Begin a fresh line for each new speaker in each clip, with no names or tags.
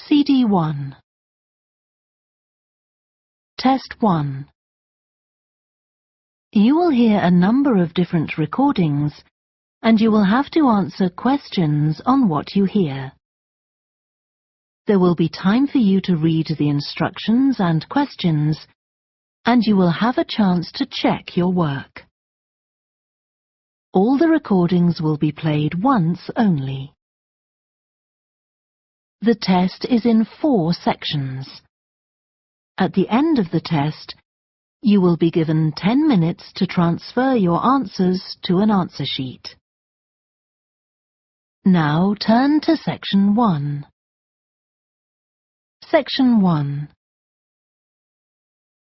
CD1. Test 1. You will hear a number of different recordings, and you will have to answer questions on what you hear. There will be time for you to read the instructions and questions, and you will have a chance to check your work. All the recordings will be played once only. The test is in 4 sections. At the end of the test, you will be given 10 minutes to transfer your answers to an answer sheet. Now turn to Section 1. Section 1.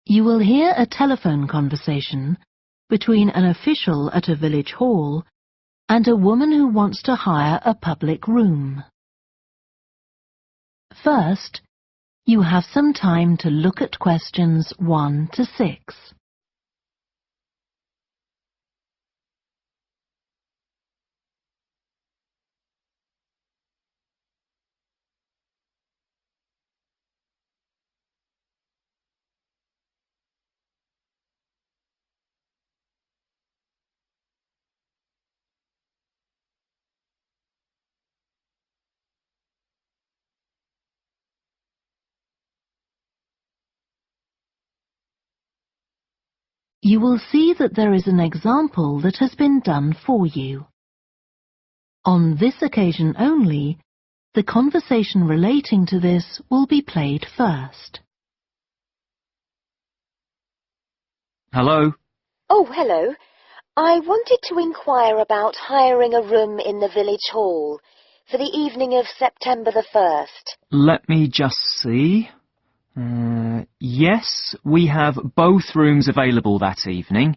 You will hear a telephone conversation between an official at a village hall and a woman who wants to hire a public room. First, you have some time to look at questions 1 to 6. You will see that there is an example that has been done for you. On this occasion only, the conversation relating to this will be played first.
Hello?
Oh, hello. I wanted to inquire about hiring a room in the village hall for the evening of September the 1st.
Let me just see. Yes, we have both rooms available that evening.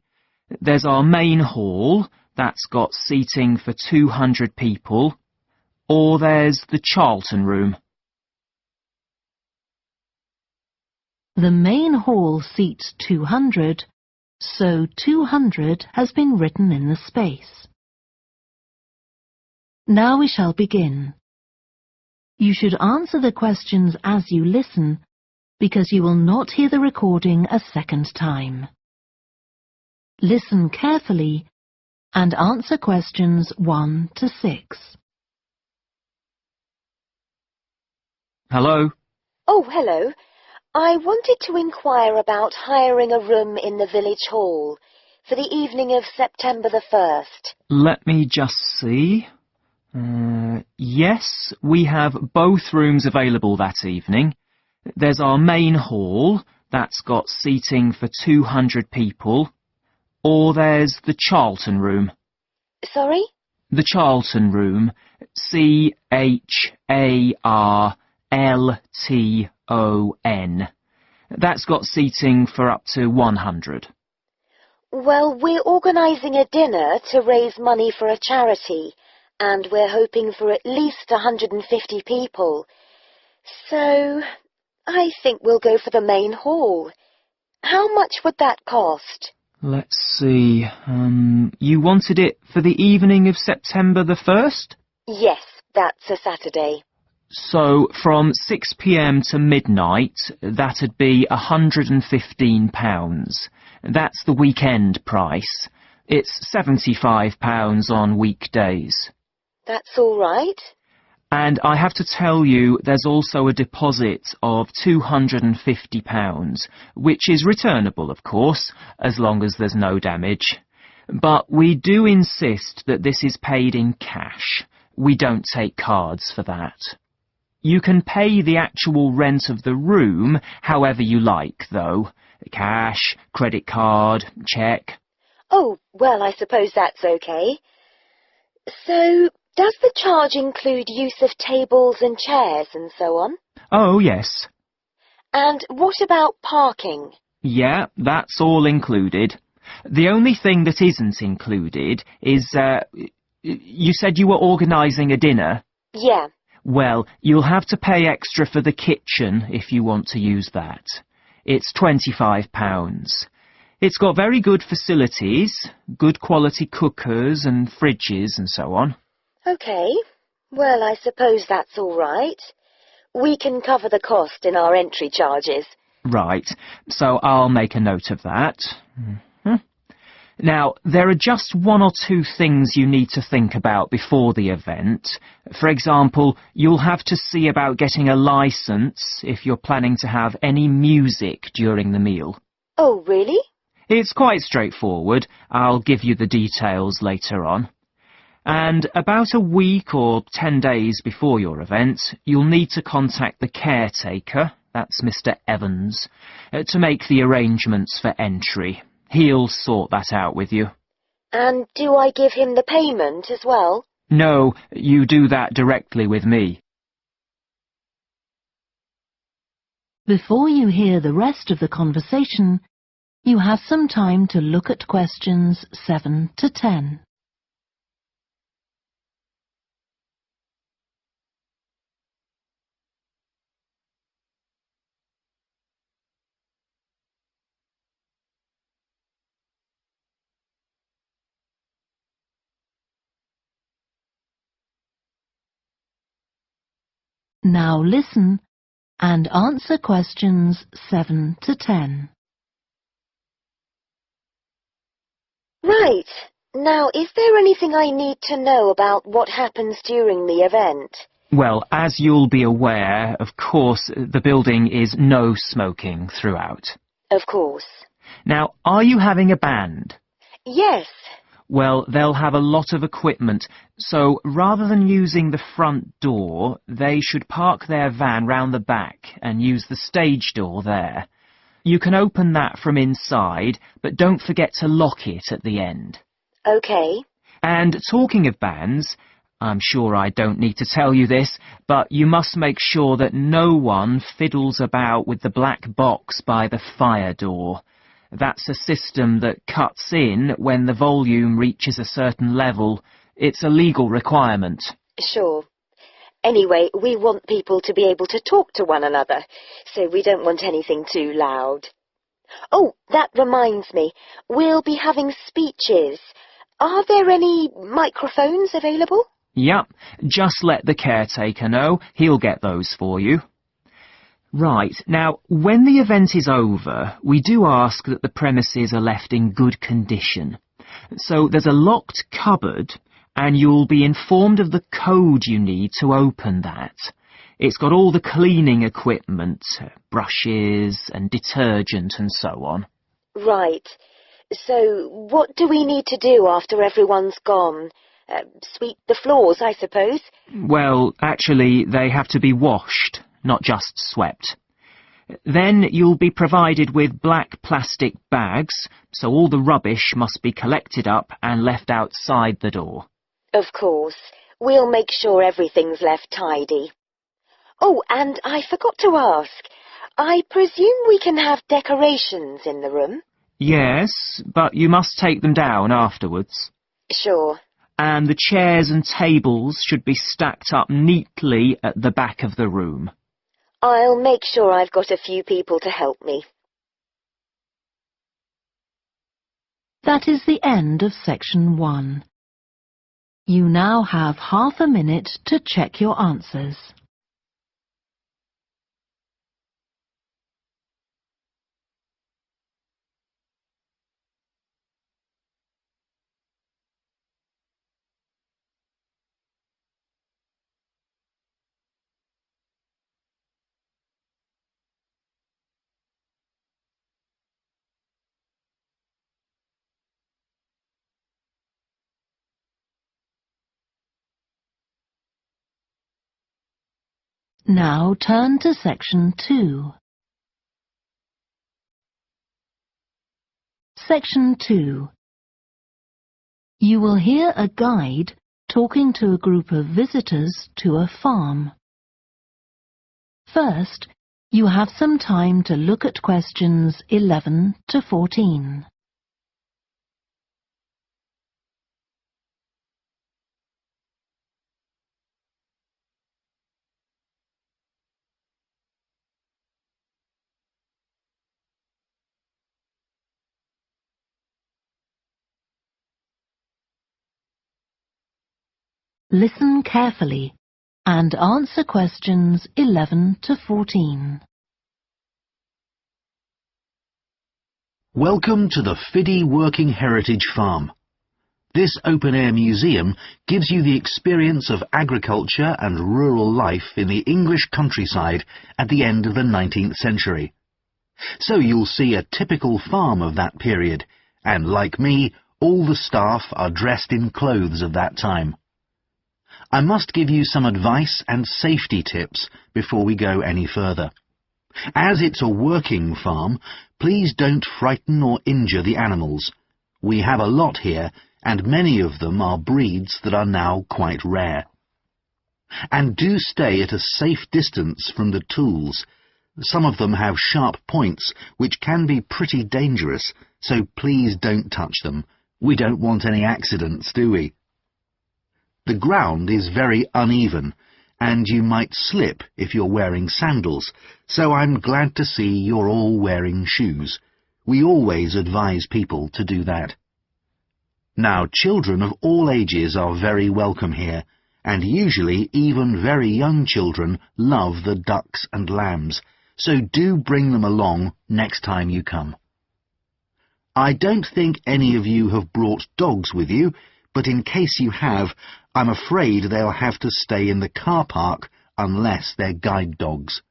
There's our main hall, that's got seating for 200 people, or there's the Charlton room.
The main hall seats 200, so 200 has been written in the space. Now we shall begin. You should answer the questions as you listen, because you will not hear the recording a second time. Listen carefully and answer questions 1 to 6.
Hello?
Oh, hello. I wanted to inquire about hiring a room in the village hall for the evening of September the 1st.
Let me just see. Yes, we have both rooms available that evening. There's our main hall, that's got seating for 200 people, or there's the Charlton room.
Sorry?
The Charlton room, Charlton. That's got seating for up to 100.
Well, we're organising a dinner to raise money for a charity, and we're hoping for at least 150 people. So I think we'll go for the main hall. How much would that cost?
Let's see. You wanted it for the evening of September the 1st?
Yes, that's a Saturday.
So from 6 p.m. to midnight, that'd be £115. That's the weekend price. It's £75 on weekdays.
That's all right.
And I have to tell you, there's also a deposit of £250, which is returnable, of course, as long as there's no damage. But we do insist that this is paid in cash. We don't take cards for that. You can pay the actual rent of the room however you like, though. Cash, credit card, cheque.
Oh, well, I suppose that's okay. So, does the charge include use of tables and chairs and so on?
Oh, yes.
And what about parking?
Yeah, that's all included. The only thing that isn't included is, you said you were organising a dinner?
Yeah.
Well, you'll have to pay extra for the kitchen if you want to use that. It's £25. It's got very good facilities, good quality cookers and fridges and so on.
OK. Well, I suppose that's all right. We can cover the cost in our entry charges.
Right, so I'll make a note of that. Mhm. Now, there are just one or two things you need to think about before the event. For example, you'll have to see about getting a licence if you're planning to have any music during the meal.
Oh, really?
It's quite straightforward. I'll give you the details later on. And about a week or 10 days before your event, you'll need to contact the caretaker, that's Mr. Evans, to make the arrangements for entry. He'll sort that out with you.
And do I give him the payment as well?
No, you do that directly with me.
Before you hear the rest of the conversation, you have some time to look at questions 7 to 10. Now listen and answer questions 7 to 10.
Right. Now, is there anything I need to know about what happens during the event?
Well, as you'll be aware, of course, the building is no smoking throughout.
Of course.
Now, are you having a band?
Yes.
Well, they'll have a lot of equipment, so rather than using the front door, they should park their van round the back and use the stage door there. You can open that from inside, but don't forget to lock it at the end.
OK.
And talking of bands, I'm sure I don't need to tell you this, but you must make sure that no one fiddles about with the black box by the fire door. That's a system that cuts in when the volume reaches a certain level. It's a legal requirement.
Sure. Anyway, we want people to be able to talk to one another, so we don't want anything too loud. Oh, that reminds me. We'll be having speeches. Are there any microphones available?
Yep, just let the caretaker know. He'll get those for you. Right, now, when the event is over, we do ask that the premises are left in good condition. So there's a locked cupboard, and you'll be informed of the code you need to open that. It's got all the cleaning equipment, brushes and detergent and so on.
Right. So what do we need to do after everyone's gone? Sweep the floors, I suppose?
Well, actually, they have to be washed, not just swept. Then you'll be provided with black plastic bags, so all the rubbish must be collected up and left outside the door.
Of course. We'll make sure everything's left tidy. Oh, and I forgot to ask. I presume we can have decorations in the room?
Yes, but you must take them down afterwards.
Sure.
And the chairs and tables should be stacked up neatly at the back of the room.
I'll make sure I've got a few people to help me.
That is the end of section 1. You now have half a minute to check your answers. Now turn to section 2. Section 2. You will hear a guide talking to a group of visitors to a farm. First, you have some time to look at questions 11 to 14. Listen carefully and answer questions 11 to 14.
Welcome to the Fiddy Working Heritage Farm. This open-air museum gives you the experience of agriculture and rural life in the English countryside at the end of the 19th century. So you'll see a typical farm of that period, and like me, all the staff are dressed in clothes of that time. I must give you some advice and safety tips before we go any further. As it's a working farm, please don't frighten or injure the animals. We have a lot here, and many of them are breeds that are now quite rare. And do stay at a safe distance from the tools. Some of them have sharp points, which can be pretty dangerous, so please don't touch them. We don't want any accidents, do we? The ground is very uneven, and you might slip if you're wearing sandals, so I'm glad to see you're all wearing shoes. We always advise people to do that. Now, children of all ages are very welcome here, and usually even very young children love the ducks and lambs, so do bring them along next time you come. I don't think any of you have brought dogs with you, but in case you have, I'm afraid they'll have to stay in the car park unless they're guide dogs.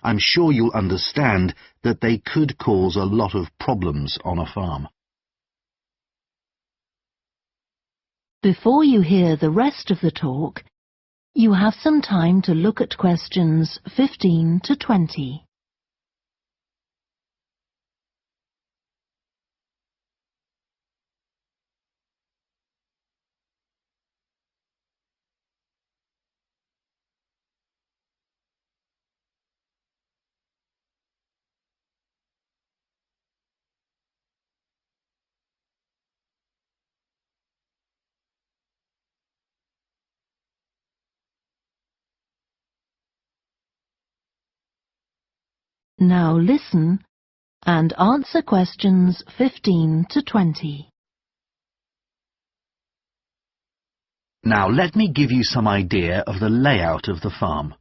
I'm sure you'll understand that they could cause a lot of problems on a farm.
Before you hear the rest of the talk, you have some time to look at questions 15 to 20. Now listen and answer questions 15 to 20.
Now let me give you some idea of the layout of the farm.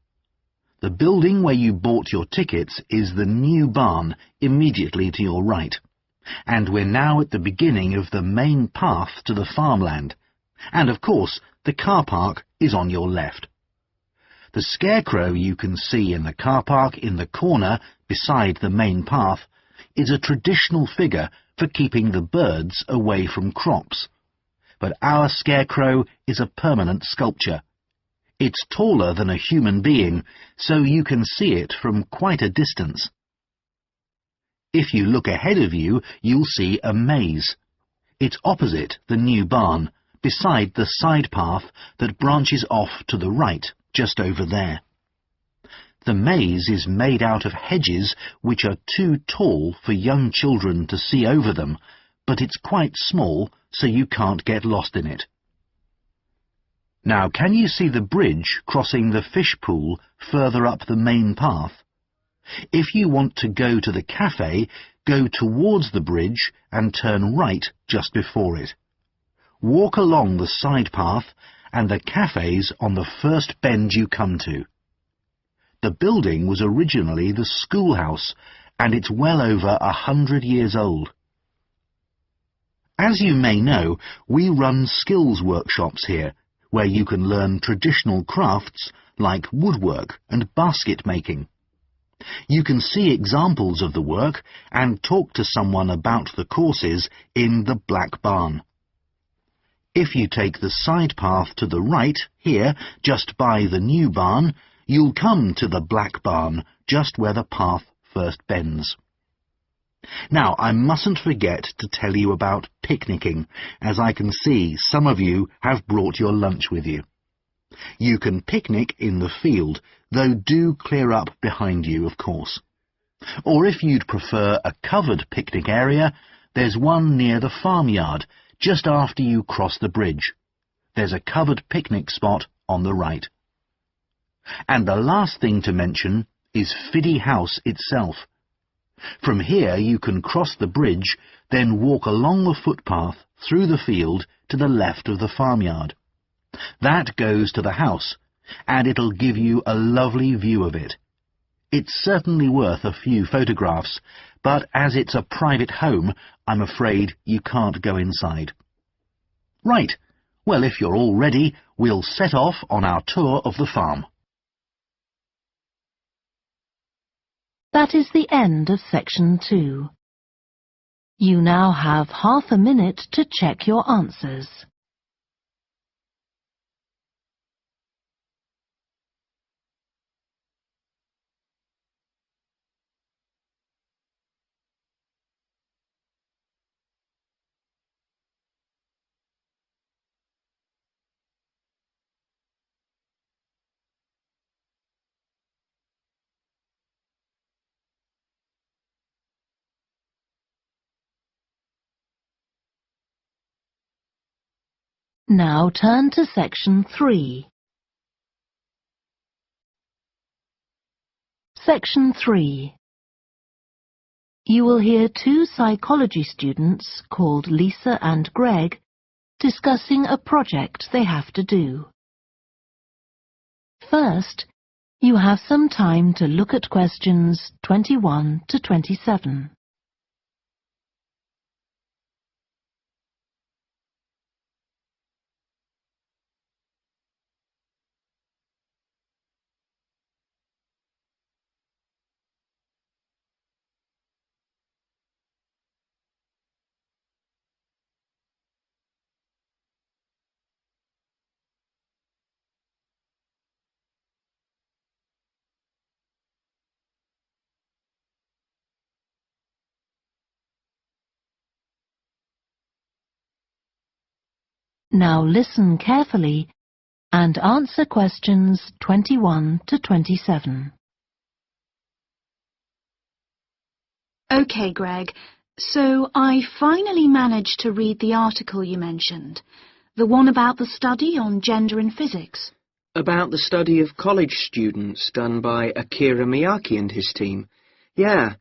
The building where you bought your tickets is the new barn immediately to your right, and we're now at the beginning of the main path to the farmland, and of course the car park is on your left. The scarecrow you can see in the car park in the corner beside the main path is a traditional figure for keeping the birds away from crops. But our scarecrow is a permanent sculpture. It's taller than a human being, so you can see it from quite a distance. If you look ahead of you, you'll see a maze. It's opposite the new barn, beside the side path that branches off to the right, just over there. The maze is made out of hedges which are too tall for young children to see over them, but it's quite small, so you can't get lost in it. Now, can you see the bridge crossing the fish pool further up the main path? If you want to go to the cafe, go towards the bridge and turn right just before it. Walk along the side path, and the cafe's on the first bend you come to. The building was originally the schoolhouse, and it's well over 100 years old. As you may know, we run skills workshops here, where you can learn traditional crafts like woodwork and basket making. You can see examples of the work and talk to someone about the courses in the Black Barn. If you take the side path to the right, here, just by the new barn, you'll come to the Black Barn, just where the path first bends. Now, I mustn't forget to tell you about picnicking, as I can see some of you have brought your lunch with you. You can picnic in the field, though do clear up behind you, of course. Or if you'd prefer a covered picnic area, there's one near the farmyard, just after you cross the bridge. There's a covered picnic spot on the right. And the last thing to mention is Fiddy House itself. From here you can cross the bridge, then walk along the footpath through the field to the left of the farmyard. That goes to the house, and it'll give you a lovely view of it. It's certainly worth a few photographs, but as it's a private home, I'm afraid you can't go inside. Right, well, if you're all ready, we'll set off on our tour of the farm.
That is the end of section 2. You now have half a minute to check your answers. Now turn to section 3. Section 3. You will hear two psychology students called Lisa and Greg discussing a project they have to do. First, you have some time to look at questions 21 to 27. Now listen carefully and answer questions 21 to 27.
OK, Greg, so I finally managed to read the article you mentioned, the one about the study on gender in physics.
About the study of college students done by Akira Miyake and his team. Yeah,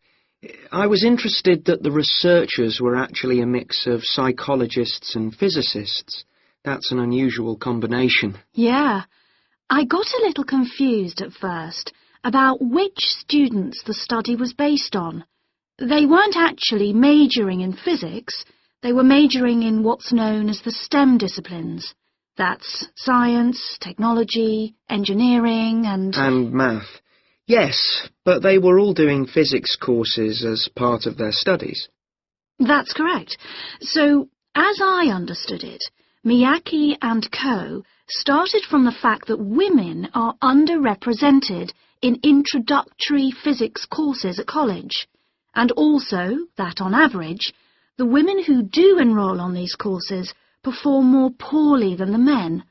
I was interested that the researchers were actually a mix of psychologists and physicists. That's an unusual combination.
Yeah, I got a little confused at first about which students the study was based on. They weren't actually majoring in physics, they were majoring in what's known as the STEM disciplines. That's science, technology, engineering and
math. Yes, but they were all doing physics courses as part of their studies.
That's correct. So, as I understood it, Miyake and co. started from the fact that women are underrepresented in introductory physics courses at college, and also that, on average, the women who do enroll on these courses perform more poorly than the men.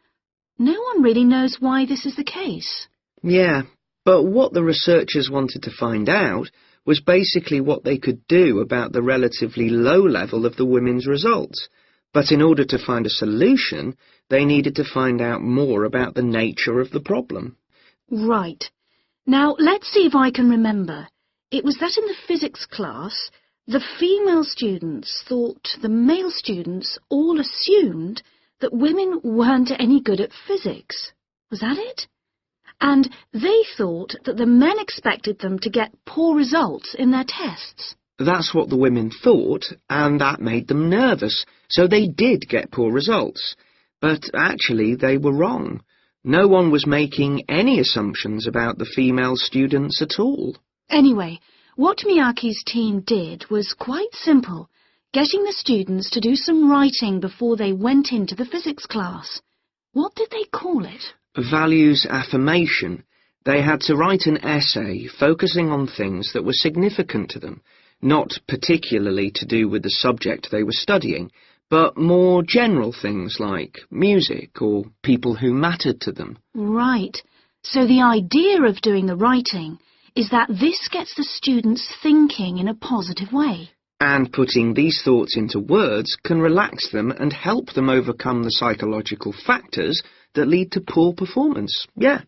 No one really knows why this is the case.
Yeah, but what the researchers wanted to find out was basically what they could do about the relatively low level of the women's results. But in order to find a solution, they needed to find out more about the nature of the problem.
Right. Now, let's see if I can remember. It was that in the physics class, the female students thought the male students all assumed that women weren't any good at physics. Was that it? And they thought that the men expected them to get poor results in their tests.
That's what the women thought, and that made them nervous, so they did get poor results. But actually, they were wrong. No one was making any assumptions about the female students at all.
Anyway, what Miyake's team did was quite simple, getting the students to do some writing before they went into the physics class. What did they call it?
Values affirmation. They had to write an essay focusing on things that were significant to them, not particularly to do with the subject they were studying, but more general things like music or people who mattered to them.
Right. So the idea of doing the writing is that this gets the students thinking in a positive way.
And putting these thoughts into words can relax them and help them overcome the psychological factors that lead to poor performance. Yeah.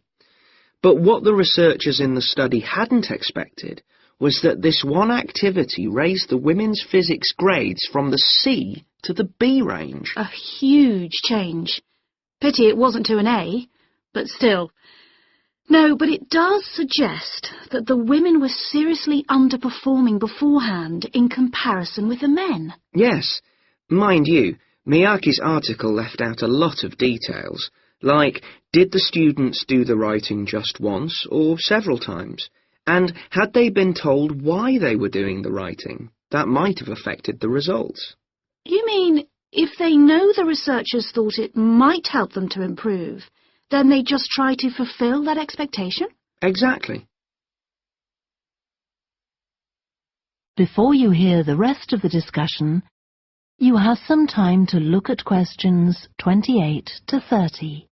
But what the researchers in the study hadn't expected was that this one activity raised the women's physics grades from the C to the B range.
A huge change. Pity it wasn't to an A, but still, No, but it does suggest that the women were seriously underperforming beforehand in comparison with the men.
Yes. Mind you, Miyake's article left out a lot of details, like did the students do the writing just once or several times? And had they been told why they were doing the writing? That might have affected the results.
You mean if they know the researchers thought it might help them to improve, then they just try to fulfill that expectation?
Exactly.
Before you hear the rest of the discussion, you have some time to look at questions 28 to 30.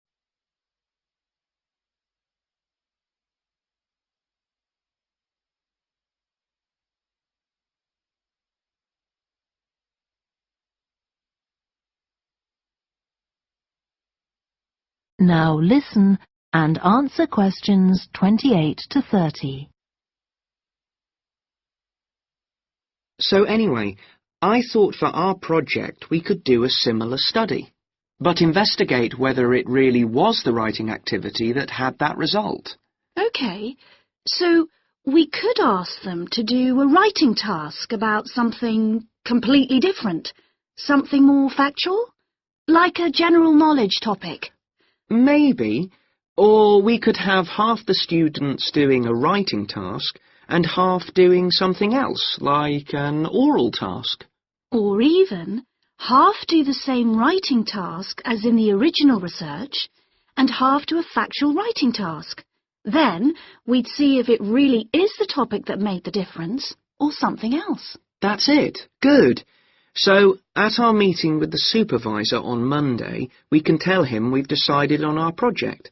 Now listen and answer questions 28 to 30.
So anyway, I thought for our project we could do a similar study, but investigate whether it really was the writing activity that had that result.
OK, so we could ask them to do a writing task about something completely different, something more factual, like a general knowledge topic.
Maybe. Or we could have half the students doing a writing task and half doing something else, like an oral task.
Or even half do the same writing task as in the original research and half do a factual writing task. Then we'd see if it really is the topic that made the difference or something else.
That's it. Good. So, at our meeting with the supervisor on Monday, we can tell him we've decided on our project.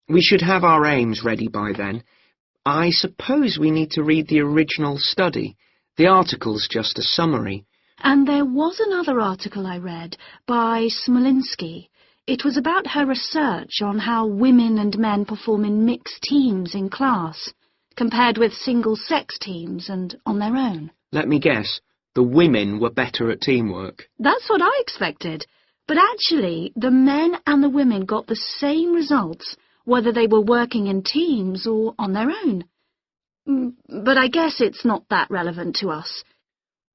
We should have our aims ready by then. I suppose we need to read the original study. The article's just a summary.
And there was another article I read by Smolinski. It was about her research on how women and men perform in mixed teams in class, compared with single-sex teams and on their own.
Let me guess. The women were better at teamwork.
That's what I expected. But actually, the men and the women got the same results, whether they were working in teams or on their own. But I guess it's not that relevant to us.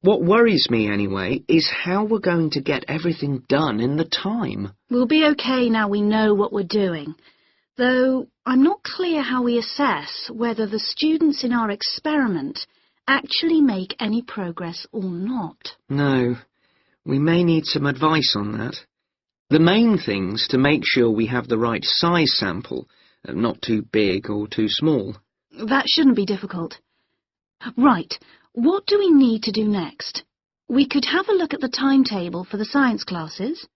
What worries me, anyway, is how we're going to get everything done in the time.
We'll be okay now we know what we're doing. Though I'm not clear how we assess whether the students in our experiment actually make any progress or not.
No, we may need some advice on that. The main thing's to make sure we have the right size sample, not too big or too small.
That shouldn't be difficult. Right, what do we need to do next? We could have a look at the timetable for the science classes,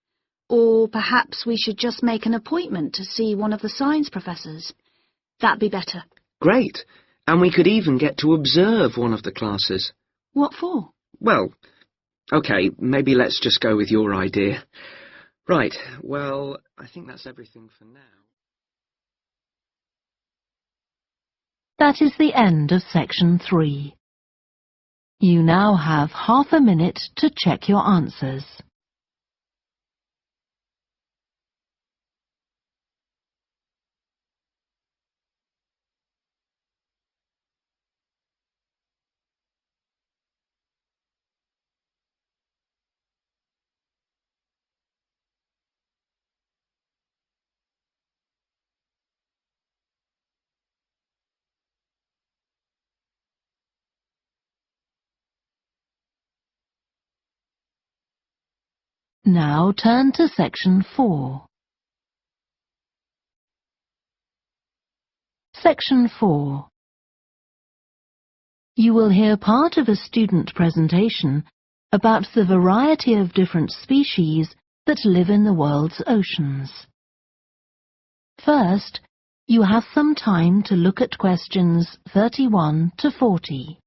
or perhaps we should just make an appointment to see one of the science professors. That'd be better.
Great. And we could even get to observe one of the classes.
What for?
Well, OK, maybe let's just go with your idea. Right, well, I think that's everything for now.
That is the end of section 3. You now have half a minute to check your answers. Now turn to section 4. Section 4. You will hear part of a student presentation about the variety of different species that live in the world's oceans. First, you have some time to look at questions 31 to 40.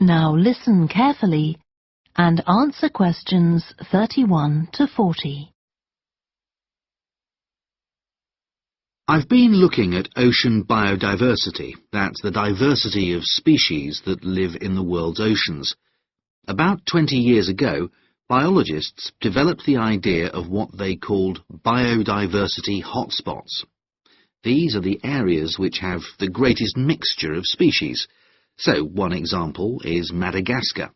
Now listen carefully and answer questions 31 to 40.
I've been looking at ocean biodiversity. That's the diversity of species that live in the world's oceans. About 20 years ago, biologists developed the idea of what they called biodiversity hotspots. These are the areas which have the greatest mixture of species. So, one example is Madagascar.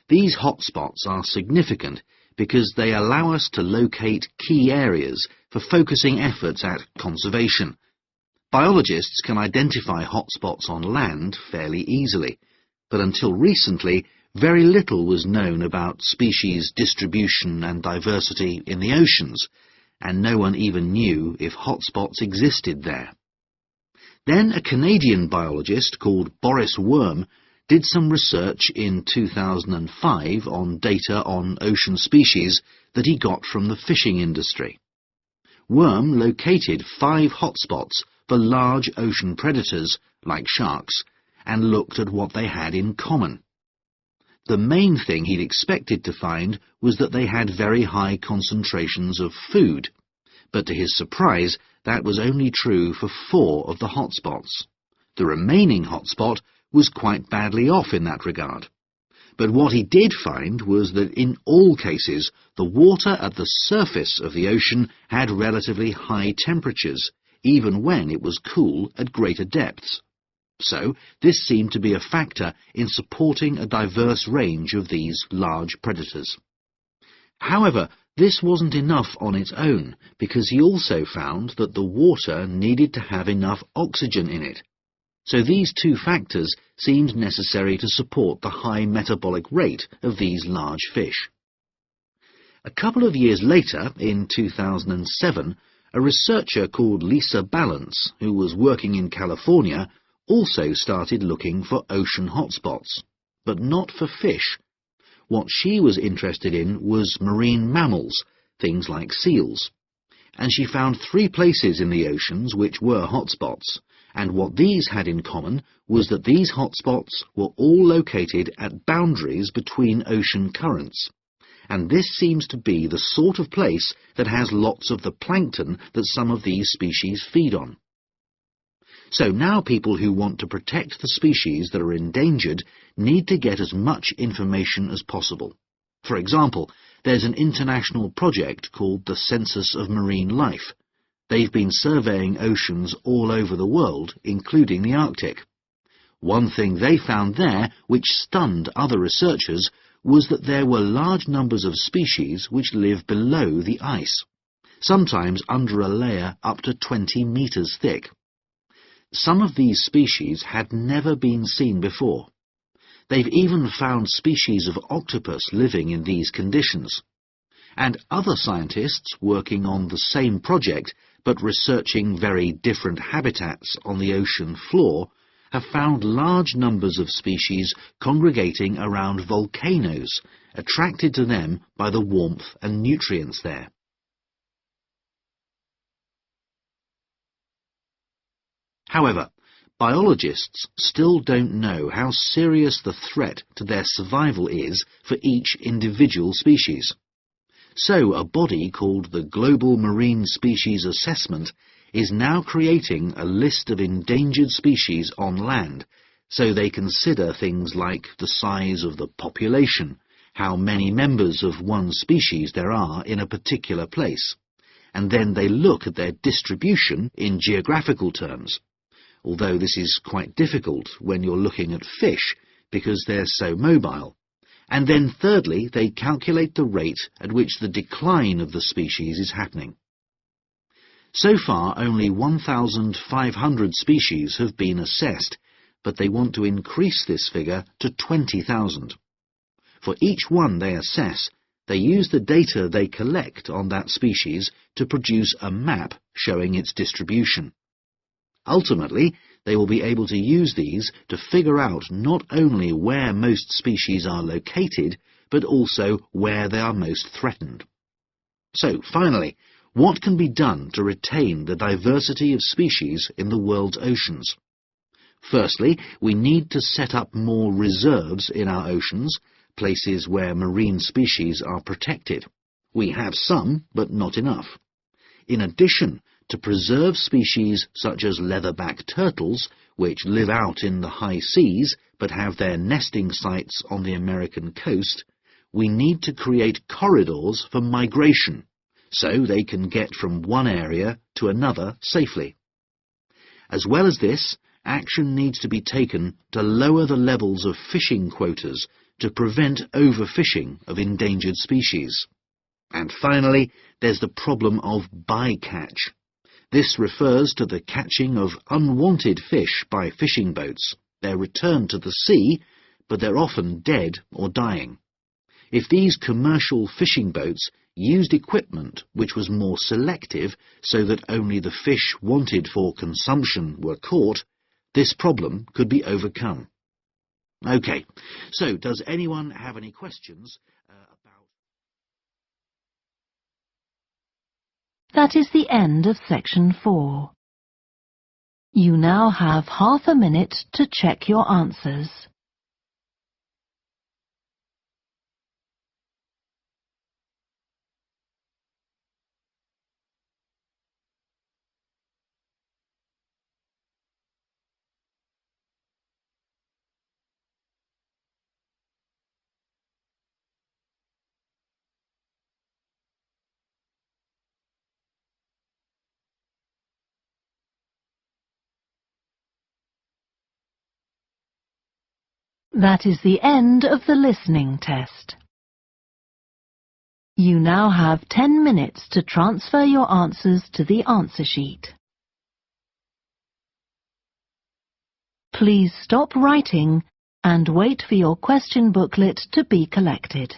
These hotspots are significant because they allow us to locate key areas for focusing efforts at conservation. Biologists can identify hotspots on land fairly easily, but until recently, very little was known about species distribution and diversity in the oceans, and no one even knew if hotspots existed there. Then a Canadian biologist called Boris Worm did some research in 2005 on data on ocean species that he got from the fishing industry. Worm located 5 hotspots for large ocean predators, like sharks, and looked at what they had in common. The main thing he'd expected to find was that they had very high concentrations of food, but to his surprise, that was only true for 4 of the hotspots. The remaining hotspot was quite badly off in that regard. But what he did find was that in all cases, the water at the surface of the ocean had relatively high temperatures, even when it was cool at greater depths. So, this seemed to be a factor in supporting a diverse range of these large predators. However, this wasn't enough on its own, because he also found that the water needed to have enough oxygen in it. So these 2 factors seemed necessary to support the high metabolic rate of these large fish. A couple of years later, in 2007, a researcher called Lisa Balance, who was working in California, also started looking for ocean hotspots, but not for fish. What she was interested in was marine mammals, things like seals. And she found 3 places in the oceans which were hotspots, and what these had in common was that these hotspots were all located at boundaries between ocean currents. And this seems to be the sort of place that has lots of the plankton that some of these species feed on. So now people who want to protect the species that are endangered need to get as much information as possible. For example, there's an international project called the Census of Marine Life. They've been surveying oceans all over the world, including the Arctic. One thing they found there, which stunned other researchers, was that there were large numbers of species which live below the ice, sometimes under a layer up to 20 meters thick. Some of these species had never been seen before. They've even found species of octopus living in these conditions. And other scientists working on the same project, but researching very different habitats on the ocean floor, have found large numbers of species congregating around volcanoes, attracted to them by the warmth and nutrients there. However, biologists still don't know how serious the threat to their survival is for each individual species. So a body called the Global Marine Species Assessment is now creating a list of endangered species on land, so they consider things like the size of the population, how many members of one species there are in a particular place, and then they look at their distribution in geographical terms. Although this is quite difficult when you're looking at fish, because they're so mobile. And then thirdly, they calculate the rate at which the decline of the species is happening. So far, only 1,500 species have been assessed, but they want to increase this figure to 20,000. For each one they assess, they use the data they collect on that species to produce a map showing its distribution. Ultimately, they will be able to use these to figure out not only where most species are located, but also where they are most threatened. So, finally, what can be done to retain the diversity of species in the world's oceans? Firstly, we need to set up more reserves in our oceans, places where marine species are protected. We have some, but not enough. In addition, to preserve species such as leatherback turtles, which live out in the high seas but have their nesting sites on the American coast, we need to create corridors for migration, so they can get from one area to another safely. As well as this, action needs to be taken to lower the levels of fishing quotas to prevent overfishing of endangered species. And finally, there's the problem of bycatch. This refers to the catching of unwanted fish by fishing boats. They're returned to the sea, but they're often dead or dying. If these commercial fishing boats used equipment which was more selective so that only the fish wanted for consumption were caught, this problem could be overcome. OK, so does anyone have any questions about...
That is the end of section 4. You now have half a minute to check your answers. That is the end of the listening test. You now have 10 minutes to transfer your answers to the answer sheet. Please stop writing and wait for your question booklet to be collected.